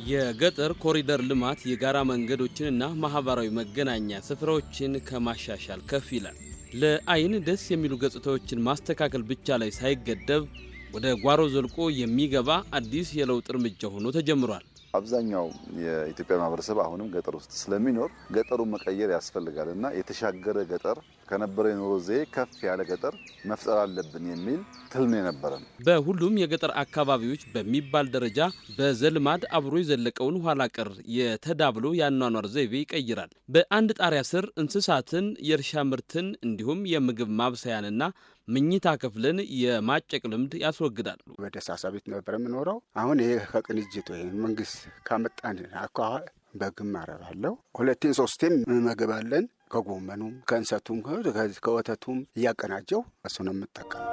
የገጠር ኮሪደር ልማት የጋራ መንገዶችንና ማህበራዊ መገናኛ ስፍራዎችን ከማሻሻል ከፍ ይላል። ለአይን ደስ የሚሉ ገጽታዎችን ማስተካከል ብቻ ላይ ሳይገደብ ወደ ጓሮ ዘልቆ የሚገባ አዲስ የለውጥ እርምጃ ሆኖ ተጀምሯል። አብዛኛው የኢትዮጵያ ማህበረሰብ አሁንም ገጠር ውስጥ ስለሚኖር ገጠሩን መቀየር ያስፈልጋልና የተሻገረ ገጠር ከነበረው የኑሮ ዘዬ ከፍ ያለ ገጠር መፍጠር አለብን የሚል ትልም የነበረን። በሁሉም የገጠር አካባቢዎች በሚባል ደረጃ በዘልማድ አብሮ የዘለቀውን ኋላ ቀር የተዳብሎ የአኗኗር ዘይቤ ይቀይራል። በአንድ ጣሪያ ስር እንስሳትን፣ የእርሻ ምርትን እንዲሁም የምግብ ማብሰያንና ምኝታ ክፍልን የማጨቅ ልምድ ያስወግዳሉ። በደሳሳ ቤት ነበር የምኖረው። አሁን ይሄ ከቅንጅት ወይ መንግስት ካመጣን አኳኋን በግም አረባለሁ። ሁለቴም ሶስቴም እንመገባለን። ከጎመኑም ከእንሰቱም ከወተቱም እያቀናጀው እሱ ነው የምጠቀመው።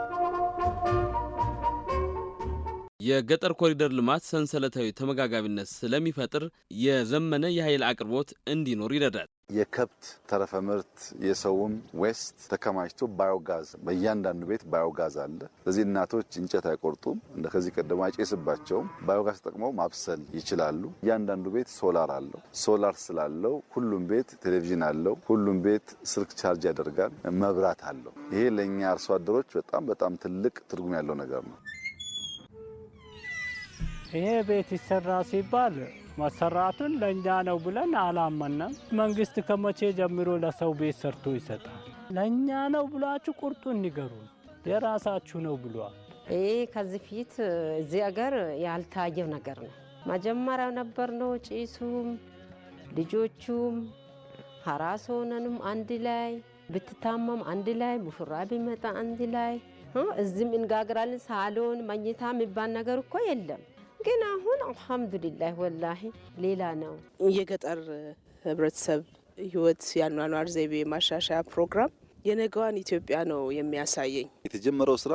የገጠር ኮሪደር ልማት ሰንሰለታዊ ተመጋጋቢነት ስለሚፈጥር የዘመነ የኃይል አቅርቦት እንዲኖር ይረዳል። የከብት ተረፈ ምርት የሰውም ዌስት ተከማችቶ ባዮጋዝ በእያንዳንዱ ቤት ባዮጋዝ አለ። ስለዚህ እናቶች እንጨት አይቆርጡም፣ እንደ ከዚህ ቀደም አይጨስባቸውም። ባዮጋዝ ተጠቅመው ማብሰል ይችላሉ። እያንዳንዱ ቤት ሶላር አለው። ሶላር ስላለው ሁሉም ቤት ቴሌቪዥን አለው። ሁሉም ቤት ስልክ ቻርጅ ያደርጋል፣ መብራት አለው። ይሄ ለእኛ አርሶ አደሮች በጣም ትልቅ ትርጉም ያለው ነገር ነው። ይሄ ቤት ይሰራ ሲባል መሰራቱን ለእኛ ነው ብለን አላመንም። መንግስት ከመቼ ጀምሮ ለሰው ቤት ሰርቶ ይሰጣል? ለእኛ ነው ብላችሁ ቁርጡን ንገሩን። የራሳችሁ ነው ብሏል። ይሄ ከዚህ ፊት እዚህ አገር ያልታየው ነገር ነው። መጀመሪያው ነበር ነው። ጭሱም ልጆቹም ሀራስ ሆነንም አንድ ላይ ብትታመም አንድ ላይ ሙሽራ ቢመጣ አንድ ላይ እዚህም እንጋግራለን። ሳሎን መኝታ የሚባል ነገር እኮ የለም። ግን አሁን አልሐምዱሊላህ ወላሂ ሌላ ነው። የገጠር ህብረተሰብ ህይወት ያኗኗር ዘይቤ ማሻሻያ ፕሮግራም የነገዋን ኢትዮጵያ ነው የሚያሳየኝ። የተጀመረው ስራ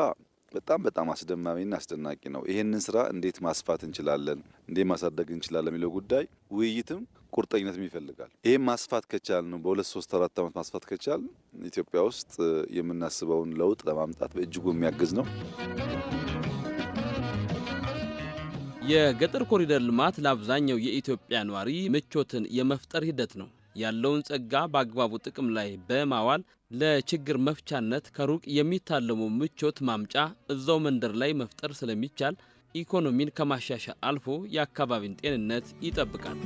በጣም አስደማሚና አስደናቂ ነው። ይሄንን ስራ እንዴት ማስፋት እንችላለን፣ እንዴት ማሳደግ እንችላለን የሚለው ጉዳይ ውይይትም ቁርጠኝነትም ይፈልጋል። ይሄን ማስፋት ከቻልን በ2 3 4 ዓመት ማስፋት ከቻልን ኢትዮጵያ ውስጥ የምናስበውን ለውጥ ለማምጣት በእጅጉ የሚያግዝ ነው። የገጠር ኮሪደር ልማት ለአብዛኛው የኢትዮጵያ ነዋሪ ምቾትን የመፍጠር ሂደት ነው። ያለውን ጸጋ በአግባቡ ጥቅም ላይ በማዋል ለችግር መፍቻነት ከሩቅ የሚታለሙ ምቾት ማምጫ እዛው መንደር ላይ መፍጠር ስለሚቻል ኢኮኖሚን ከማሻሻል አልፎ የአካባቢን ጤንነት ይጠብቃል።